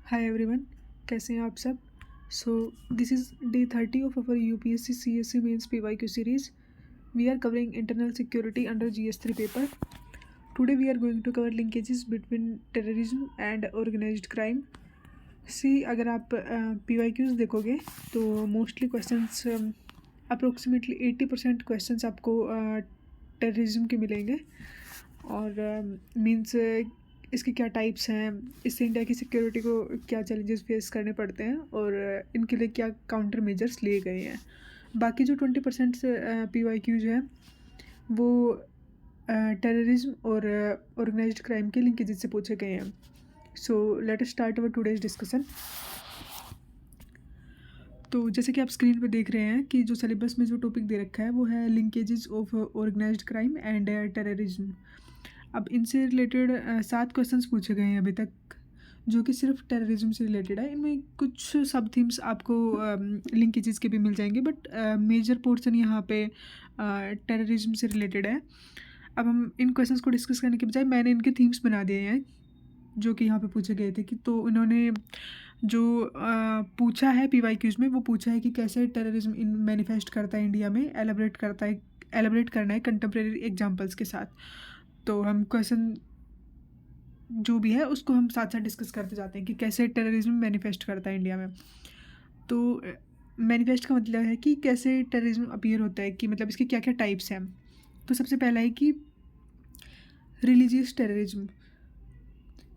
Hi everyone, कैसे हैं आप सब। So this is day 30 of our UPSC CSC mains PYQ series. We are covering internal security under GS3 paper. Today we are going to cover linkages between terrorism and organized crime. See, अगर आप PYQs देखोगे तो mostly questions approximately 80% questions आपको terrorism के मिलेंगे. और means इसके क्या टाइप्स हैं, इससे इंडिया की सिक्योरिटी को क्या चैलेंजेस फेस करने पड़ते हैं और इनके लिए क्या काउंटर मेजर्स लिए गए हैं. बाकी जो 20% से PYQs हैं वो टेररिज्म और ऑर्गेनाइज्ड क्राइम के लिंकेजेस से पूछे गए हैं. So let us start our today's discussion. तो जैसे कि आप स्क्रीन पे देख रहे हैं कि जो सिलेबस में जो टॉपिक दे रखा है वो है linkages of organised crime and terrorism. अब इनसे रिलेटेड 7 क्वेश्चंस पूछे गए हैं अभी तक, जो कि सिर्फ टेररिज्म से रिलेटेड है. इनमें कुछ सब थीम्स आपको लिंकेजेस के भी मिल जाएंगे, बट मेजर पोर्शन यहाँ पे टेररिज्म से रिलेटेड है. अब हम इन क्वेश्चंस को डिस्कस करने के बजाय मैंने इनके थीम्स बना दिए हैं जो कि यहाँ पे पूछे गए थे. कि तो इन्होंने जो पूछा है PYQs में वो पूछा है कि कैसे टेररिज्म इन मैनिफेस्ट करता है इंडिया में, एलेबरेट करना है कंटेम्प्रेरी एग्जांपल्स के साथ. तो हम क्वेश्चन जो भी है उसको हम साथ साथ डिस्कस करते जाते हैं कि कैसे टेररिज्म मैनिफेस्ट करता है इंडिया में. तो मैनिफेस्ट का मतलब है कि कैसे टेररिज्म अपीयर होता है, कि मतलब इसके क्या क्या टाइप्स हैं. तो सबसे पहला है कि रिलीजियस टेररिज्म.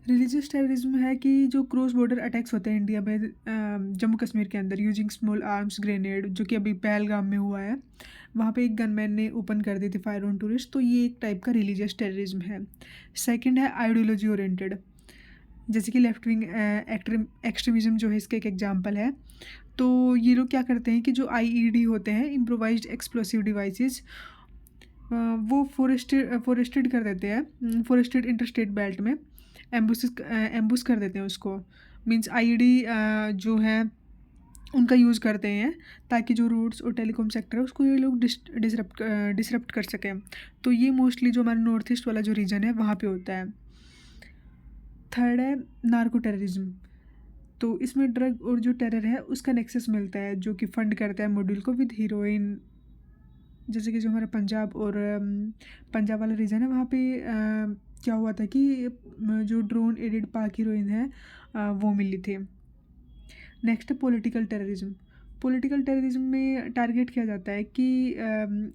रिलीजियस टेररिज्म है कि जो क्रॉस बॉर्डर अटैक्स होते हैं इंडिया में, जम्मू कश्मीर के अंदर यूजिंग स्मॉल आर्म्स ग्रेनेड, जो कि अभी पहलगाम में हुआ है. वहाँ पे एक गनमैन ने ओपन कर दी थी फायर ऑन टूरिस्ट. तो ये एक टाइप का रिलीजियस टेररिज्म है. सेकंड है आइडियोलॉजी ओरिएंटेड, जैसे कि लेफ्ट विंग एक्सट्रीमिज्म जो है इसका एक एग्जांपल है. तो ये लोग क्या करते हैं कि जो IED होते हैं, इम्प्रोवाइज्ड एक्सप्लोसिव डिवाइसेस, वो फॉरेस्टेड कर देते हैं, फॉरेस्टेड इंटरस्टेट बेल्ट में एम्बुस कर देते हैं उसको. मींस IED जो है उनका यूज़ करते हैं ताकि जो रोड्स और टेलीकॉम सेक्टर है उसको ये लोग डिसरप्ट कर सकें. तो ये मोस्टली जो हमारा नॉर्थ ईस्ट वाला जो रीजन है वहाँ पे होता है. थर्ड है नार्को टेररिज्म. तो इसमें ड्रग और जो टेरर है उसका नेक्सस मिलता है, जो कि फंड करता है मॉड्यूल को विद हीरोइन. जैसे कि जो हमारा पंजाब और पंजाब वाला रीजन है वहाँ पे क्या हुआ था कि जो ड्रोन एडेड पाक हीरोइन है वो मिली थी. नेक्स्ट है पॉलिटिकल टेररिज्म. पॉलिटिकल टेररिज्म में टारगेट किया जाता है कि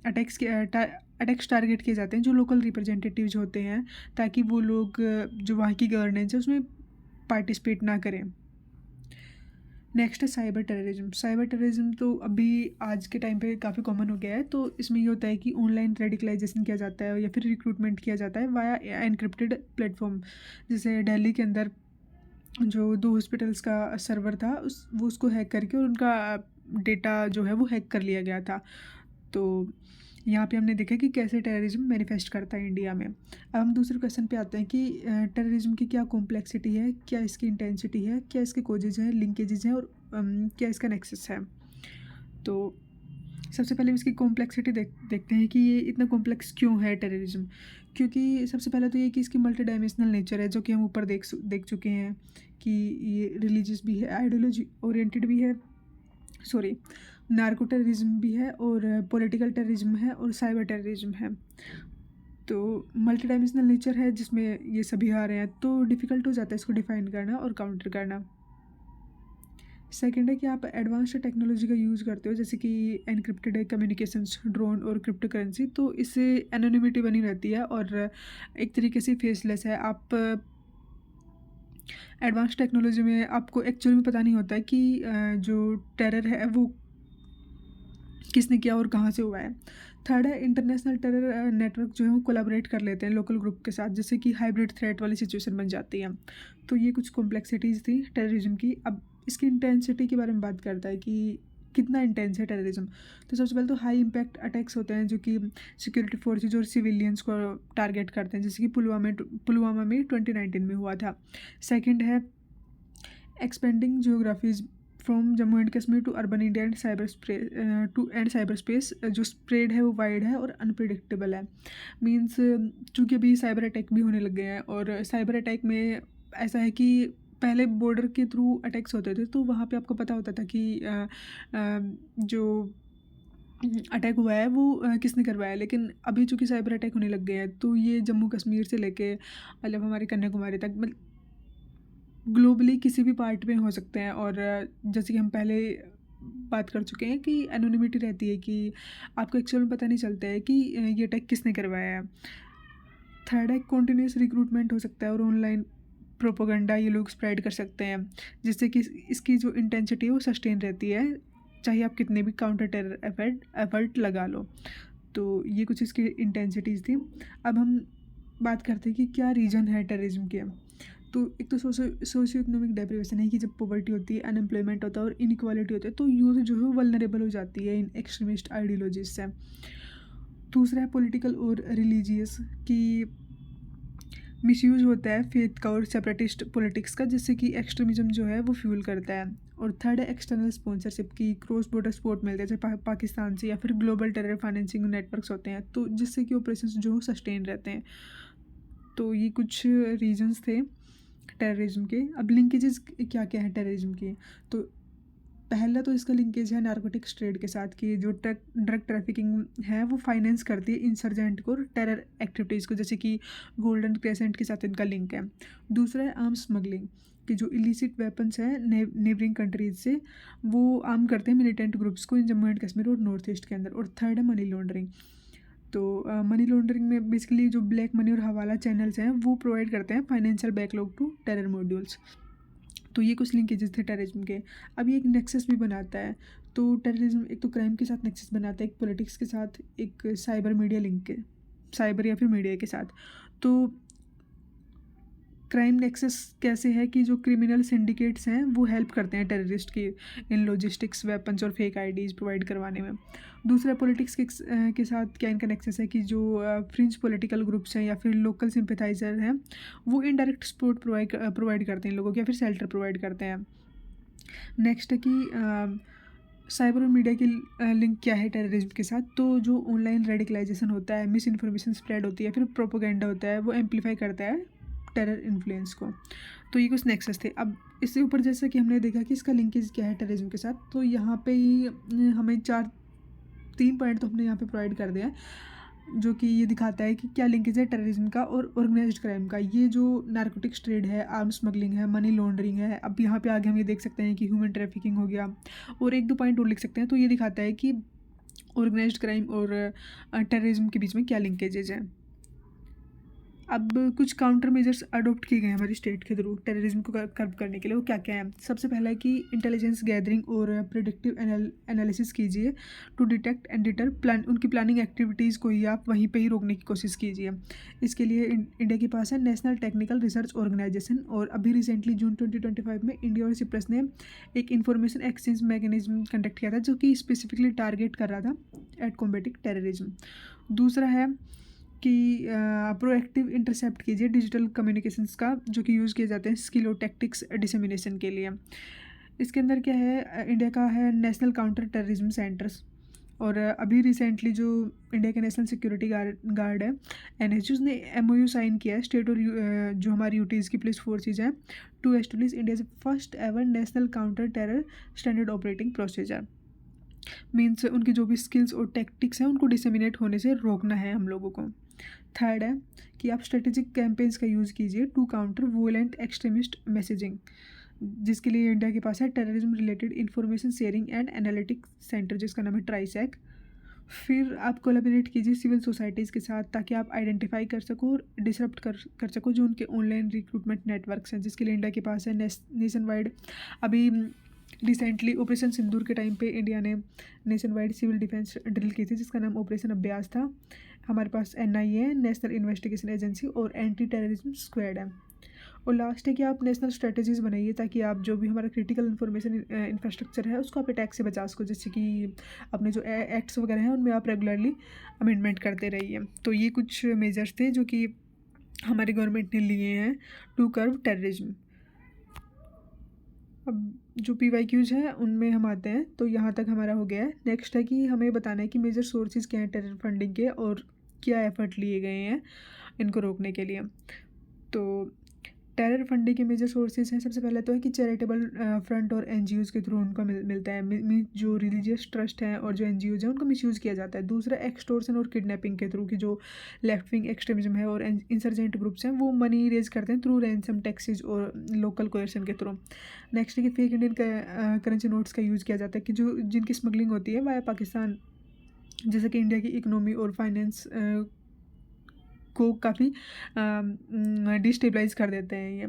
अटैक्स टारगेट किए जाते हैं जो लोकल रिप्रेजेंटेटिव्स होते हैं, ताकि वो लोग जो वहाँ की गवर्नेंस है उसमें पार्टिसिपेट ना करें. नेक्स्ट है साइबर टेररिज्म. साइबर टेररिज्म तो अभी आज के टाइम पे काफ़ी कॉमन हो गया है. तो इसमें ये होता है कि ऑनलाइन रेडिकलाइजेशन किया जाता है या फिर रिक्रूटमेंट किया जाता है वाया एनक्रिप्टेड प्लेटफॉर्म. जैसे दिल्ली के अंदर जो 2 हॉस्पिटल्स का सर्वर था वो उसको हैक करके और उनका डेटा जो है वो हैक कर लिया गया था. तो यहाँ पे हमने देखा कि कैसे टेररिज्म मैनिफेस्ट करता है इंडिया में. अब हम दूसरे क्वेश्चन पे आते हैं कि टेररिज्म की क्या कॉम्प्लेक्सिटी है, क्या इसकी इंटेंसिटी है, क्या इसके कोजेज हैं, लिंकेजेज हैं और क्या इसका नेक्सस है. तो सबसे पहले हम इसकी कॉम्प्लेक्सिटी देखते हैं कि ये इतना कॉम्प्लेक्स क्यों है टेररिज्म. क्योंकि सबसे पहले तो ये कि इसकी मल्टी डायमेंशनल नेचर है, जो कि हम ऊपर देख चुके हैं कि ये रिलीजियस भी है, आइडियोलॉजी ओरिएंटेड भी है, सॉरी नार्को टेररिज्म भी है, और पॉलिटिकल टेररिज्म है और साइबर टेररिज्म है. तो मल्टी डायमेंशनल नेचर है जिसमें ये सभी आ रहे हैं, तो डिफ़िकल्ट हो जाता है इसको डिफ़ाइन करना और काउंटर करना. सेकेंड है कि आप एडवांस्ड टेक्नोलॉजी का यूज़ करते हो, जैसे कि एनक्रिप्टेड कम्युनिकेशंस, ड्रोन और क्रिप्टो करेंसी. तो इससे एनोनिमिटी बनी रहती है और एक तरीके से फेसलेस है. आप एडवांस टेक्नोलॉजी में आपको एक्चुअली में पता नहीं होता है कि जो टेरर है वो किसने किया और कहाँ से हुआ है. थर्ड है इंटरनेशनल टेरर नेटवर्क जो है वो कोलैबोरेट कर लेते हैं लोकल ग्रुप के साथ, जैसे कि हाइब्रिड थ्रेट वाली सिचुएशन बन जाती है. तो ये कुछ कॉम्प्लेक्सिटीज़ थी टेररिज्म की. अब इसकी इंटेंसिटी के बारे में बात करता है कि कितना इंटेंस है टेररिज्म. तो सबसे पहले तो हाई इम्पैक्ट अटैक्स होते हैं जो कि सिक्योरिटी फोर्सेज और सिविलियंस को टारगेट करते हैं, जैसे कि पुलवामा में 2019 में हुआ था. सेकेंड है expanding geographies from Jammu and Kashmir to urban India and cyber space. जो स्प्रेड है वो वाइड है और अनप्रिडिक्टेबल है. मीन्स चूँकि अभी साइबर अटैक भी होने लग गए हैं और साइबर अटैक में ऐसा है कि पहले बॉर्डर के थ्रू अटैक्स होते थे, तो वहाँ पे आपको पता होता था कि जो अटैक हुआ है वो किसने करवाया है। लेकिन अभी चूँकि साइबर अटैक होने लग गए हैं, तो ये जम्मू कश्मीर से लेके मतलब हमारे कन्याकुमारी तक मतलब ग्लोबली किसी भी पार्ट में हो सकते हैं। और जैसे कि हम पहले बात कर चुके हैं कि एनोनिमिटी रहती है कि आपको एक्चुअल में पता नहीं चलता है कि ये अटैक किसने करवाया है। थर्ड है कंटिन्यूस रिक्रूटमेंट हो सकता है और ऑनलाइन प्रोपेगेंडा ये लोग स्प्रेड कर सकते हैं, जिससे कि इसकी जो इंटेंसिटी है वो सस्टेन रहती है, चाहे आप कितने भी काउंटर टेरर एफर्ट लगा लो। तो ये कुछ इसकी इंटेंसिटीज़ थी। अब हम बात करते हैं कि क्या रीज़न है टेररिज्म के। तो एक तो सोशियो इकोनॉमिक डेप्रिवेशन है कि जब पॉवर्टी होती है, अनएम्प्लॉयमेंट होता है और इनइक्वालिटी होती है, तो यूथ जो है वल्नरेबल हो जाती है इन एक्सट्रीमिस्ट आइडियोलॉजीज से। दूसरा है पॉलिटिकल और रिलीजियस कि मिसयूज होता है फेथ का और सेपरेटिस्ट पॉलिटिक्स का, जिससे कि एक्सट्रीमिज्म जो है वो फ्यूल करता है। और थर्ड है एक्सटर्नल स्पॉन्सरशिप की क्रॉस बॉर्डर सपोर्ट मिलता है, जैसे पाकिस्तान से, या फिर ग्लोबल टेरर फाइनेंसिंग नेटवर्क्स होते हैं, तो जिससे कि ऑपरेशंस जो सस्टेन रहते हैं। तो ये कुछ रीजंस थे टेररिज्म के। अब लिंकेजेस क्या क्या है टेररिज्म के। तो पहला तो इसका लिंकेज है नारकोटिक्स ट्रेड के साथ, कि जो ड्रग ट्रैफिकिंग है वो फाइनेंस करती है इंसर्जेंट को, टेरर एक्टिविटीज़ को, जैसे कि गोल्डन क्रेसेंट के साथ इनका लिंक है। दूसरा है आर्म स्मगलिंग, कि जो इलिसिट वेपन्स हैं नेबरिंग कंट्रीज से वो आर्म करते हैं मिलिटेंट ग्रुप्स को इन जम्मू एंड कश्मीर और नॉर्थ ईस्ट के अंदर। और थर्ड है मनी लॉन्ड्रिंग। तो मनी लॉन्ड्रिंग में बेसिकली जो ब्लैक मनी और हवाला चैनल्स हैं वो प्रोवाइड करते हैं financial backlog to terror modules. तो ये कुछ लिंकेजेस थे टेररिज्म के। अब ये एक नेक्सस भी बनाता है। तो टेररिज्म एक तो क्राइम के साथ नेक्सस बनाता है, एक पॉलिटिक्स के साथ, एक साइबर मीडिया लिंक के, साइबर या फिर मीडिया के साथ। तो क्राइम नेक्सस कैसे है कि जो क्रिमिनल सिंडिकेट्स हैं वो हेल्प करते हैं टेररिस्ट की इन लॉजिस्टिक्स, वेपन्स और फेक आईडीज़ प्रोवाइड करवाने में। दूसरा पॉलिटिक्स के साथ क्या इनका नेक्सस है कि जो फ्रिंज पॉलिटिकल ग्रुप्स हैं या फिर लोकल सिंपैथाइजर हैं वो इनडायरेक्ट सपोर्ट प्रोवाइड करते हैं लोगों को, या फिर शेल्टर प्रोवाइड करते हैं। नेक्स्ट है कि साइबर और मीडिया की लिंक क्या है टेररिज्म के साथ। तो जो ऑनलाइन रेडिकलाइजेशन होता है, मिस इन्फॉर्मेशन स्प्रेड होती है, फिर प्रोपोगेंडा होता है, वो एम्पलीफाई करता है टेरर इन्फ्लुएंस को। तो ये कुछ नेक्सस थे। अब इससे ऊपर जैसा कि हमने देखा कि इसका लिंकेज क्या है टेररिज्म के साथ, तो यहाँ पे ही हमें 3 पॉइंट तो हमने यहाँ पे प्रोवाइड कर दिया है, जो कि ये दिखाता है कि क्या लिंकेज है टेररिज्म का और ऑर्गेनाइज्ड क्राइम का। ये जो नारकोटिक्स ट्रेड है, आर्म स्मगलिंग है, मनी लॉन्ड्रिंग है। अब यहाँ पे आगे हम ये देख सकते हैं कि ह्यूमन ट्रैफिकिंग हो गया, और 1-2 पॉइंट और लिख सकते हैं। तो ये दिखाता है कि ऑर्गेनाइज्ड क्राइम और टेररिज्म के बीच में क्या लिंकेजेज हैं। अब कुछ काउंटर मेजर्स अडॉप्ट किए गए हैं हमारी स्टेट के थ्रू टेररिज्म को कर्ब करने के लिए। वो क्या क्या है। सबसे पहला है कि इंटेलिजेंस गैदरिंग और प्रेडिक्टिव एनालिसिस कीजिए टू डिटेक्ट एंड डिटर उनकी प्लानिंग एक्टिविटीज़ को ही आप वहीं पे ही रोकने की कोशिश कीजिए। इसके लिए इंडिया के पास है नेशनल टेक्निकल रिसर्च ऑर्गेनाइजेशन, और अभी रिसेंटली जून 2025 में इंडिया और सिप्रस ने एक इंफॉर्मेशन एक्सचेंज मैकेनिज्म कंडक्ट किया था, जो कि स्पेसिफिकली टारगेट कर रहा था एट कॉम्बेटिंग टेररिज्म। दूसरा है कि प्रोएक्टिव इंटरसेप्ट कीजिए डिजिटल कम्युनिकेशंस का, जो कि यूज़ किए जाते हैं स्किल और टैक्टिक्स डिसेमिनेशन के लिए। इसके अंदर क्या है, इंडिया का है नेशनल काउंटर टेररिज्म सेंटर्स, और अभी रिसेंटली जो इंडिया के नेशनल सिक्योरिटी गार्ड है एनएसजी, उसने MOU साइन किया है स्टेट और जो हमारी यूटीज़ की पुलिस फोर्सेज हैं to establish India first ever national counter terror standard operating procedure. Means उनकी जो भी स्किल्स और टैक्टिक्स हैं उनको डिसेमिनेट होने से रोकना है हम लोगों को। थर्ड है कि आप स्ट्रेटेजिक कैंपेन्स का यूज़ कीजिए to counter violent extremist messaging, जिसके लिए इंडिया के पास है terrorism related information sharing and analytic centre, जिसका नाम है ट्राइसैक। फिर आप कोलैबोरेट कीजिए सिविल सोसाइटीज़ के साथ, ताकि आप आइडेंटिफाई कर सको और डिसरप्ट कर सको जो उनके ऑनलाइन रिक्रूटमेंट नेटवर्क्स हैं, जिसके लिए इंडिया के पास है नेशन वाइड। अभी रिसेंटली ऑपरेशन सिंदूर के टाइम पे इंडिया ने nation wide civil defence drill की थी, जिसका नाम ऑपरेशन अभ्यास था। हमारे पास NIA नेशनल इन्वेस्टिगेशन एजेंसी और एंटी टेररिज्म स्क्वाड है। और लास्ट है कि आप नेशनल स्ट्रेटजीज बनाइए, ताकि आप जो भी हमारा क्रिटिकल इन्फॉर्मेशन इंफ्रास्ट्रक्चर है उसको आप अटैक से बचा सको, जैसे कि अपने जो एक्ट्स वगैरह हैं उनमें आप रेगुलरली अमेंडमेंट करते रहिए। तो ये कुछ मेजर्स थे जो कि हमारी गवर्नमेंट ने लिए हैं टू कर्व टेररिज्म। अब जो PYQs हैं उनमें हम आते हैं, तो यहाँ तक हमारा हो गया है। नेक्स्ट है कि हमें बताना है कि मेजर सोर्सेज क्या हैं टेरर फंडिंग के और क्या एफर्ट लिए गए हैं इनको रोकने के लिए। तो टेरर फंडिंग के मेजर सोर्सेज हैं। सबसे पहले तो है कि चैरिटेबल फ्रंट और एनजीओज़ के थ्रू उनको मिलता है। मीन जो रिलीजियस ट्रस्ट हैं और जो एनजीओज़ हैं उनको मिसयूज़ किया जाता है। दूसरा एक्सटॉर्शन और किडनैपिंग के थ्रू, कि जो लेफ्ट विंग एक्सट्रीमिज्म है और इंसर्जेंट ग्रुप्स हैं वो मनी रेज करते हैं थ्रू रैंसम टैक्सेस और लोकल कोएर्शन के थ्रू। नेक्स्ट है कि फेक इंडियन करेंसी नोट्स का यूज़ किया जाता है, कि जो जिनकी स्मगलिंग होती है वाया पाकिस्तान, जैसे कि इंडिया की इकोनॉमी और फाइनेंस को काफ़ी डिस्टेबलाइज़ कर देते हैं ये।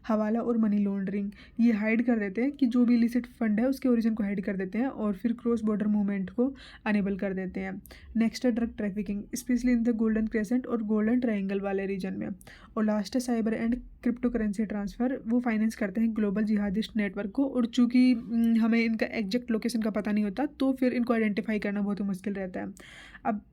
हवाला और मनी लॉन्ड्रिंग ये हाइड कर देते हैं, कि जो भी इलिसिट फंड है उसके ओरिजिन को हाइड कर देते हैं और फिर क्रॉस बॉर्डर मूवमेंट को अनेबल कर देते हैं। नेक्स्ट है drug trafficking, specially in the golden crescent और गोल्डन ट्रायंगल वाले रीजन में। और लास्ट है cyber and crypto currency transfer, वो फाइनेंस करते हैं ग्लोबल जिहादिस्ट नेटवर्क को। और चूँकि हमें इनका एग्जैक्ट लोकेशन का पता नहीं होता तो फिर इनको आइडेंटिफाई करना बहुत ही मुश्किल रहता है। अब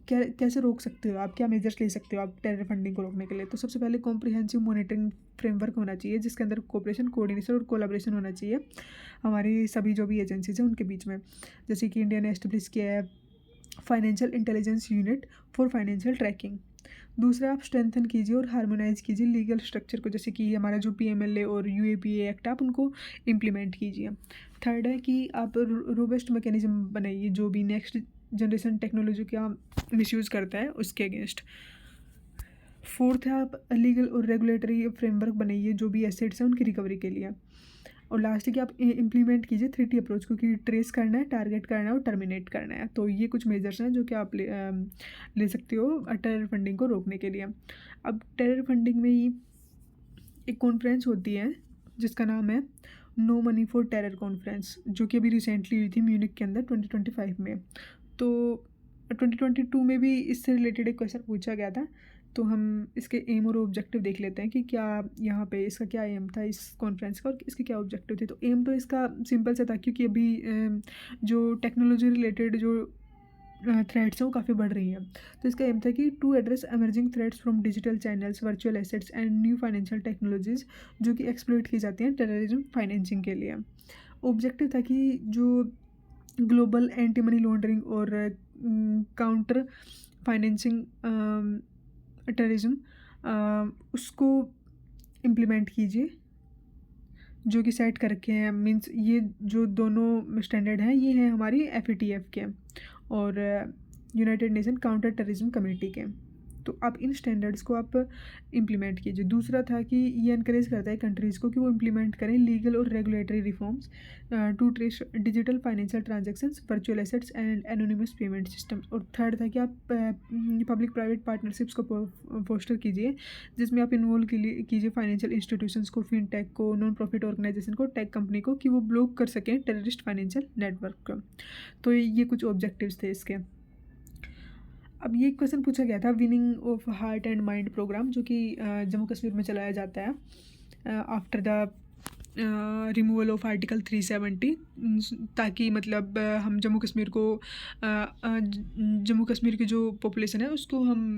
कैसे रोक सकते हो आप, क्या मेजर्स ले सकते हो आप टेरर फंडिंग को रोकने के लिए? तो सबसे पहले कॉम्प्रिहेंसिव मॉनिटरिंग फ्रेमवर्क होना चाहिए, जिसके अंदर कोऑपरेशन, कोऑर्डिनेशन और कोलैबोरेशन होना चाहिए हमारी सभी जो भी एजेंसीज हैं उनके बीच में। जैसे कि इंडिया ने एस्टेब्लिश किया है financial intelligence unit for financial tracking. दूसरा, आप स्ट्रेंथन कीजिए और हार्मोनाइज कीजिए लीगल स्ट्रक्चर को, जैसे कि हमारा जो पीएमएलए और यूएपीए एक्ट आप उनको इम्प्लीमेंट कीजिए। थर्ड है कि आप रोबस्ट मैकेनिज्म बनाइए जो भी नेक्स्ट जनरेशन टेक्नोलॉजी का मिसयूज़ करता है उसके अगेंस्ट। फोर्थ है, आप लीगल और रेगुलेटरी फ्रेमवर्क बनाइए जो भी एसेट्स हैं उनकी रिकवरी के लिए। और लास्ट है कि आप इम्प्लीमेंट कीजिए 3T अप्रोच को, कि ट्रेस करना है, टारगेट करना है और टर्मिनेट करना है। तो ये कुछ मेजर्स हैं जो कि आप ले सकते हो टेरर फंडिंग को रोकने के लिए। अब टेरर फंडिंग में ही एक कॉन्फ्रेंस होती है जिसका नाम है no money for terror conference, जो कि अभी रिसेंटली हुई थी म्यूनिक के अंदर 2025 में। तो 2022 में भी इससे रिलेटेड एक क्वेश्चन पूछा गया था। तो हम इसके एम और ऑब्जेक्टिव देख लेते हैं कि क्या यहाँ पे इसका क्या एम था इस कॉन्फ्रेंस का और इसके क्या ऑब्जेक्टिव थे। तो एम तो इसका सिंपल से था, क्योंकि अभी जो टेक्नोलॉजी रिलेटेड जो थ्रेट्स हैं वो काफ़ी बढ़ रही हैं। तो इसका एम था कि to address emerging threats from digital channels, virtual assets and new financial technologies जो कि एक्सप्लॉइट की जाती हैं टेररिज्म फाइनेंसिंग के लिए। ऑब्जेक्टिव था कि जो ग्लोबल एंटी मनी लॉन्ड्रिंग और काउंटर फाइनेंसिंग टेररिज्म उसको इम्प्लीमेंट कीजिए, जो कि सेट कर रखे हैं। मींस ये जो दोनों स्टैंडर्ड हैं ये हैं हमारी FATF के और United nation counter terrorism committee के। तो आप इन स्टैंडर्ड्स को आप इम्प्लीमेंट कीजिए। दूसरा था कि ये इनक्रेज करता है कंट्रीज़ को कि वो इम्प्लीमेंट करें लीगल और regulatory reforms to trace digital financial transactions, virtual assets and anonymous payment systems. और थर्ड था कि आप पब्लिक प्राइवेट पार्टनरशिप्स को फोस्टर कीजिए, जिसमें आप इन्वॉल्व कीजिए फाइनेंशियल इंस्टीट्यूशंस को, फिनटेक को, नॉन प्रॉफिट ऑर्गेनाइजेशन को, टेक कंपनी को, कि वो ब्लॉक कर सकें टेररिस्ट फाइनेंशियल नेटवर्क को। तो ये कुछ ऑब्जेक्टिव्स थे इसके। अब ये क्वेश्चन पूछा गया था winning of heart and mind programme, जो कि जम्मू कश्मीर में चलाया जाता है after the removal of article 370, ताकि मतलब हम जम्मू कश्मीर को जम्मू कश्मीर की जो पॉपुलेशन है उसको हम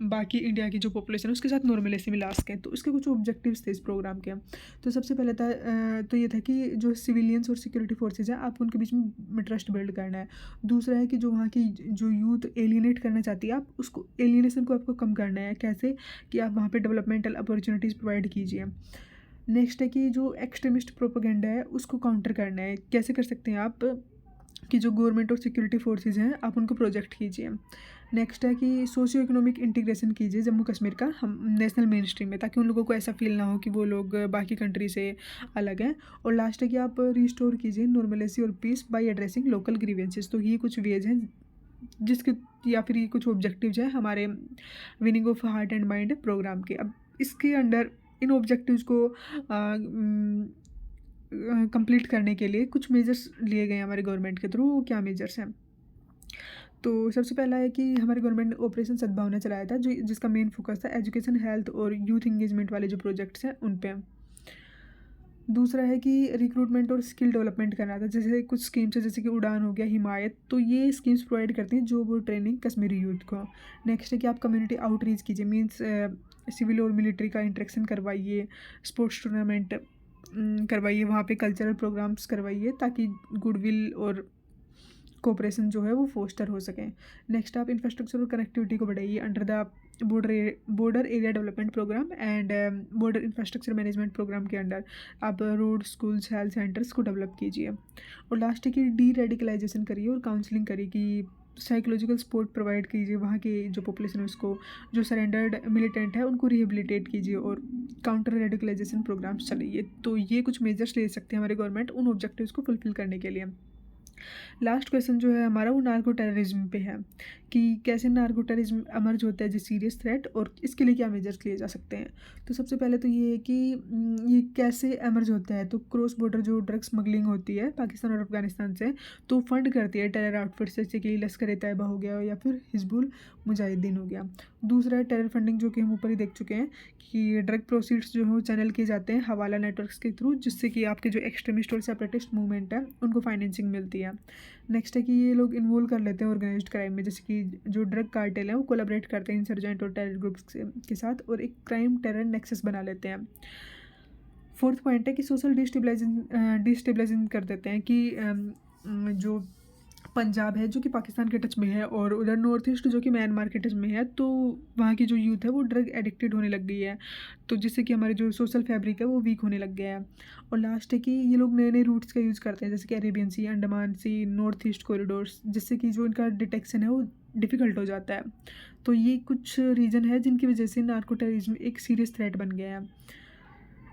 बाकी इंडिया की जो पॉपुलेशन है उसके साथ नॉर्मलेसी मिला सकें। तो इसके कुछ ऑब्जेक्टिव्स थे इस प्रोग्राम के। तो सबसे पहले था तो ये था कि जो सिविलियंस और सिक्योरिटी फोर्सेज हैं आप उनके बीच में ट्रस्ट बिल्ड करना है। दूसरा है कि जो वहाँ की जो यूथ एलियनेट करना चाहती है आप उसको एलियनेशन को आपको कम करना है। कैसे? कि आप वहाँ पे डेवलपमेंटल अपॉर्चुनिटीज़ प्रोवाइड कीजिए। नेक्स्ट है कि जो एक्सट्रीमिस्ट प्रोपेगेंडा है उसको काउंटर करना है। कैसे कर सकते हैं आप? कि जो गवर्नमेंट और सिक्योरिटी फोर्सेज हैं आप उनको प्रोजेक्ट कीजिए। नेक्स्ट है कि सोशियो इकोनॉमिक इंटीग्रेशन कीजिए जम्मू कश्मीर का हम नेशनल मेन स्ट्रीम में, ताकि उन लोगों को ऐसा फील ना हो कि वो लोग बाकी कंट्री से अलग हैं। और लास्ट है कि आप रिस्टोर कीजिए नॉर्मलेसी और peace by addressing local grievances. तो ये कुछ वेज हैं जिसके, या फिर ये कुछ ऑब्जेक्टिव्स हैं हमारे winning of heart and mind programme के। अब इसके अंडर इन ऑब्जेक्टिव्स को कंप्लीट करने के लिए कुछ मेजर्स लिए गए हमारे गवर्नमेंट के थ्रू। क्या मेजर्स हैं? तो सबसे पहला है कि हमारी गवर्नमेंट ने ऑपरेशन सद्भावना चलाया था, जो जिसका मेन फोकस था एजुकेशन, हेल्थ और यूथ इंगेजमेंट वाले जो प्रोजेक्ट्स हैं उन पे। दूसरा है कि रिक्रूटमेंट और स्किल डेवलपमेंट करना था, जैसे कुछ स्कीम्स है जैसे कि उड़ान हो गया, हिमायत। तो ये स्कीम्स प्रोवाइड करती हैं जॉब और ट्रेनिंग कश्मीरी यूथ को। नेक्स्ट है कि आप कम्युनिटी आउटरीच कीजिए, मीन्स सिविल और मिलिट्री का इंटरेक्शन करवाइए, स्पोर्ट्स टूर्नामेंट करवाइए, वहाँ पे कल्चरल प्रोग्राम्स करवाइए, ताकि गुडविल और कोऑपरेशन जो है वो फोस्टर हो सके। नेक्स्ट आप इंफ्रास्ट्रक्चर और कनेक्टिविटी को बढ़ाइए under the border area development programme and border infrastructure management programme के अंडर आप रोड, स्कूल्स, हेल्थ सेंटर्स को डेवलप कीजिए। और लास्ट है कि डी रेडिकलाइजेशन करिए और काउंसलिंग करिए कि साइकोलॉजिकल सपोर्ट प्रोवाइड कीजिए वहाँ की जो पॉपुलेशन है उसको, जो सरेंडर्ड मिलिटेंट है उनको रिहेबिलिटेट कीजिए और काउंटर रेडिकलाइजेशन प्रोग्राम्स चलाइए। तो ये कुछ मेजर्स ले सकते हैं हमारे गवर्नमेंट उन ऑब्जेक्टिव्स को फुलफिल करने के लिए। लास्ट क्वेश्चन जो है हमारा वो नार्को टेररिज्म पे है कि कैसे नार्को टेररिज्म एमर्ज होता है जो सीरियस थ्रेट और इसके लिए क्या मेजर्स लिए जा सकते हैं। तो सबसे पहले तो ये है कि ये कैसे एमर्ज होता है। तो क्रॉस बॉर्डर जो ड्रग स्मगलिंग होती है पाकिस्तान और अफगानिस्तान से, तो फंड करती है टेरर आउटफिट्स जैसे कि लश्कर ए तैयबा हो गया या फिर हिजबुल मुजाहिदीन हो गया। दूसरा है टेरर फंडिंग, जो कि हम ऊपर ही देख चुके हैं कि ड्रग प्रोसीड्स जो है वो चैनल किए जाते हैं हवाला नेटवर्क्स के थ्रू, जिससे कि आपके जो एक्सट्रीमिस्ट और सेपरेटिस्ट मूवमेंट है उनको फाइनेंसिंग मिलती है। नेक्स्ट है कि ये लोग इन्वॉल्व कर लेते हैं ऑर्गेनाइज्ड क्राइम में, जैसे कि जो ड्रग कार्टेल है वो कोलैबोरेट करते हैं इंसर्जेंट और टेरर ग्रुप्स के साथ और एक क्राइम टेरर नेक्सस बना लेते हैं। फोर्थ पॉइंट है कि सोशल डिस्टेबलाइजिंग कर देते हैं कि जो पंजाब है जो कि पाकिस्तान के टच में है और उधर नॉर्थ ईस्ट जो कि म्यांमार के टच में है, तो वहाँ की जो यूथ है वो ड्रग एडिक्टेड होने लग गई है, तो जिससे कि हमारे जो सोशल फैब्रिक है वो वीक होने लग गया है। और लास्ट है कि ये लोग नए नए रूट्स का यूज़ करते हैं जैसे कि अरेबियन सी, अंडमान सी, नॉर्थ ईस्ट कॉरिडोर्स, जिससे कि जो इनका डिटेक्शन है वो डिफ़िकल्ट हो जाता है। तो ये कुछ रीज़न है जिनकी वजह से नार्को टेररिज्म एक सीरियस थ्रेट बन गया है।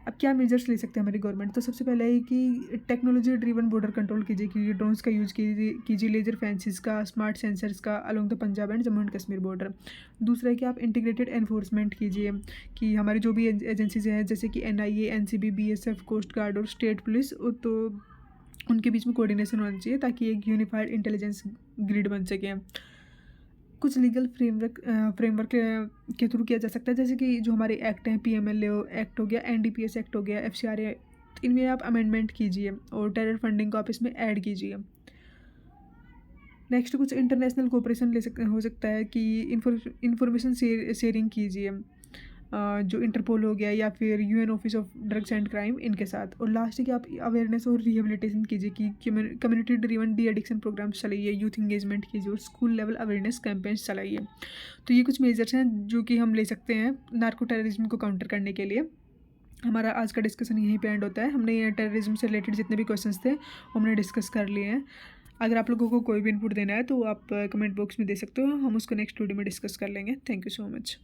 अब क्या मेजर्स ले सकते हैं हमारी गवर्नमेंट। तो सबसे पहले है कि टेक्नोलॉजी ड्रिवन बॉर्डर कंट्रोल कीजिए कि ड्रोन्स का यूज़ कीजिए लेजर फेंसिस का, स्मार्ट सेंसर्स का along the Punjab and Jammu and Kashmir border. दूसरा है कि आप इंटीग्रेटेड एनफोर्समेंट कीजिए कि हमारी जो भी एजेंसीज हैं जैसे कि NIA, NCB, BSF, coast guard और स्टेट पुलिस, तो उनके बीच में कोऑर्डिनेशन होना चाहिए ताकि एक यूनिफाइड इंटेलिजेंस ग्रिड बन सके। कुछ लीगल फ्रेमवर्क के थ्रू किया जा सकता है, जैसे कि जो हमारे एक्ट हैं, PMLA एक्ट हो गया, NDPS एक्ट हो गया, FCRA, इनमें आप अमेंडमेंट कीजिए और टेरर फंडिंग को आप इसमें ऐड कीजिए। नेक्स्ट कुछ इंटरनेशनल कोऑपरेशन हो सकता है कि इंफॉर्मेशन शेयरिंग कीजिए जो इंटरपोल हो गया या फिर UN office of drugs and crime, इनके साथ। और लास्ट है कि आप अवेयरनेस और रिहेबिलिटेशन कीजिए कि community driven de addiction programmes चलाइए, यूथ इंगेजमेंट कीजिए और स्कूल लेवल अवेयरनेस कैंपेन्स चलाइए। तो ये कुछ मेजर्स हैं जो कि हम ले सकते हैं नार्को टेररिज्म को काउंटर करने के लिए। हमारा आज का डिस्कशन यहीं पे एंड होता है। हमने ये टेररिज्म से रिलेटेड जितने भी क्वेश्चंस थे वो हमने डिस्कस कर लिए हैं। अगर आप लोगों को कोई भी इनपुट देना है तो आप कमेंट बॉक्स में दे सकते हो, हम उसको नेक्स्ट वीडियो में डिस्कस कर लेंगे। Thank you so much.